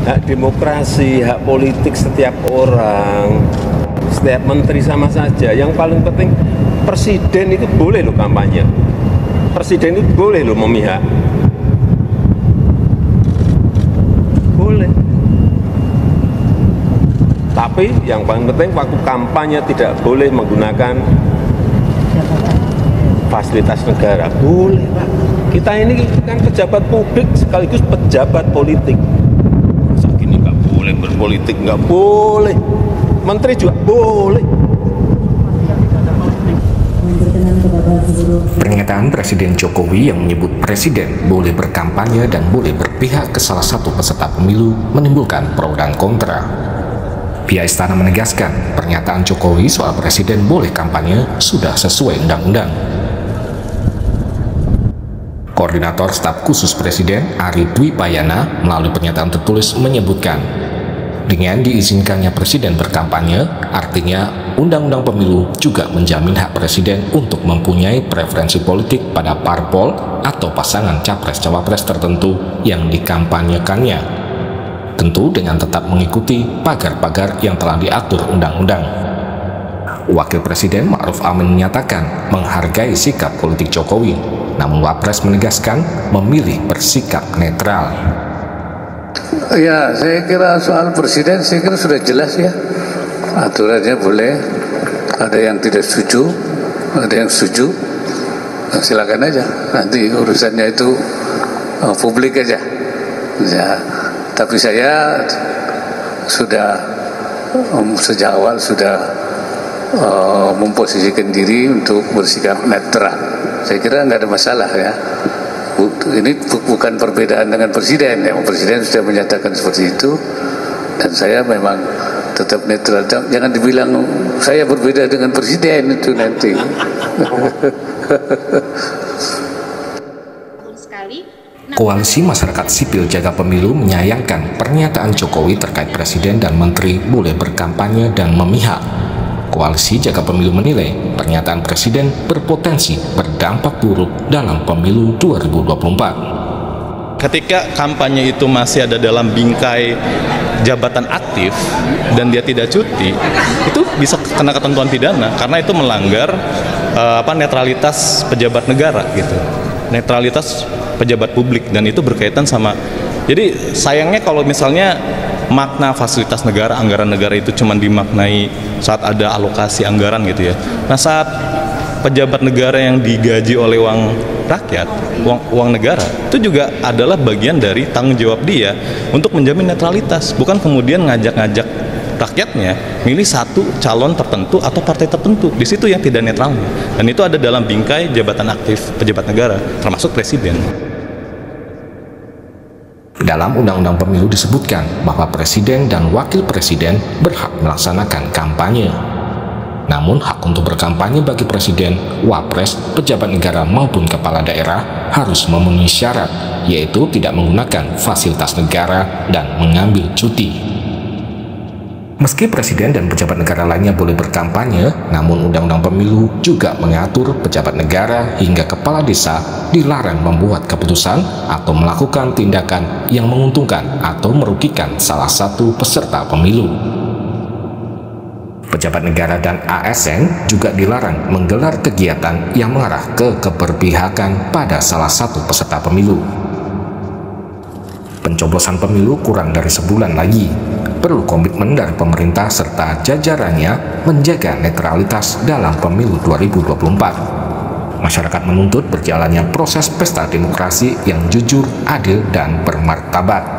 hak demokrasi, hak politik setiap orang, setiap menteri sama saja. Yang paling penting presiden itu boleh loh kampanye, presiden itu boleh loh memihak, boleh. Tapi yang paling penting waktu kampanye tidak boleh menggunakan fasilitas negara. Boleh Pak, kita ini kan pejabat publik sekaligus pejabat politik. Masa gini nggak boleh berpolitik, nggak boleh. Menteri juga boleh. Pernyataan Presiden Jokowi yang menyebut presiden boleh berkampanye dan boleh berpihak ke salah satu peserta pemilu menimbulkan pro dan kontra. Pihak istana menegaskan pernyataan Jokowi soal presiden boleh kampanye sudah sesuai undang-undang. Koordinator Staf Khusus Presiden Ari Dwi Payana melalui pernyataan tertulis menyebutkan, dengan diizinkannya presiden berkampanye, artinya Undang-Undang Pemilu juga menjamin hak presiden untuk mempunyai preferensi politik pada parpol atau pasangan capres-cawapres tertentu yang dikampanyekannya. Tentu dengan tetap mengikuti pagar-pagar yang telah diatur undang-undang. Wakil Presiden Ma'ruf Amin menyatakan menghargai sikap politik Jokowi, namun Wapres menegaskan memilih bersikap netral. Ya, saya kira soal presiden saya kira sudah jelas ya. Aturannya boleh, ada yang tidak setuju, ada yang setuju. Nah, silakan aja. Nanti urusannya itu publik aja. Ya, tapi saya sudah sejak awal sudah memposisikan diri untuk bersikap netral. Saya kira nggak ada masalah ya. Ini bukan perbedaan dengan presiden ya. Presiden sudah menyatakan seperti itu dan saya memang tetap netral. Jangan dibilang saya berbeda dengan presiden itu nanti. Koalisi Masyarakat Sipil Jaga Pemilu menyayangkan pernyataan Jokowi terkait presiden dan menteri boleh berkampanye dan memihak. Koalisi Jaga Pemilu menilai pernyataan presiden berpotensi berdampak buruk dalam pemilu 2024. Ketika kampanye itu masih ada dalam bingkai jabatan aktif dan dia tidak cuti, itu bisa kena ketentuan pidana karena itu melanggar netralitas pejabat negara gitu. Netralitas pejabat publik dan itu berkaitan sama. Jadi sayangnya kalau misalnya makna fasilitas negara, anggaran negara itu cuma dimaknai saat ada alokasi anggaran gitu ya. Nah, saat pejabat negara yang digaji oleh uang rakyat, uang negara, itu juga adalah bagian dari tanggung jawab dia untuk menjamin netralitas, bukan kemudian ngajak-ngajak rakyatnya milih satu calon tertentu atau partai tertentu. Di situ yang tidak netralnya. Dan itu ada dalam bingkai jabatan aktif pejabat negara, termasuk presiden. Dalam Undang-Undang Pemilu disebutkan bahwa presiden dan wakil presiden berhak melaksanakan kampanye. Namun hak untuk berkampanye bagi presiden, wapres, pejabat negara maupun kepala daerah harus memenuhi syarat, yaitu tidak menggunakan fasilitas negara dan mengambil cuti. Meski presiden dan pejabat negara lainnya boleh berkampanye, namun Undang-Undang Pemilu juga mengatur pejabat negara hingga kepala desa dilarang membuat keputusan atau melakukan tindakan yang menguntungkan atau merugikan salah satu peserta pemilu. Pejabat negara dan ASN juga dilarang menggelar kegiatan yang mengarah ke keberpihakan pada salah satu peserta pemilu. Pencoblosan pemilu kurang dari sebulan lagi. Perlu komitmen dari pemerintah serta jajarannya menjaga netralitas dalam pemilu 2024. Masyarakat menuntut berjalannya proses pesta demokrasi yang jujur, adil, dan bermartabat.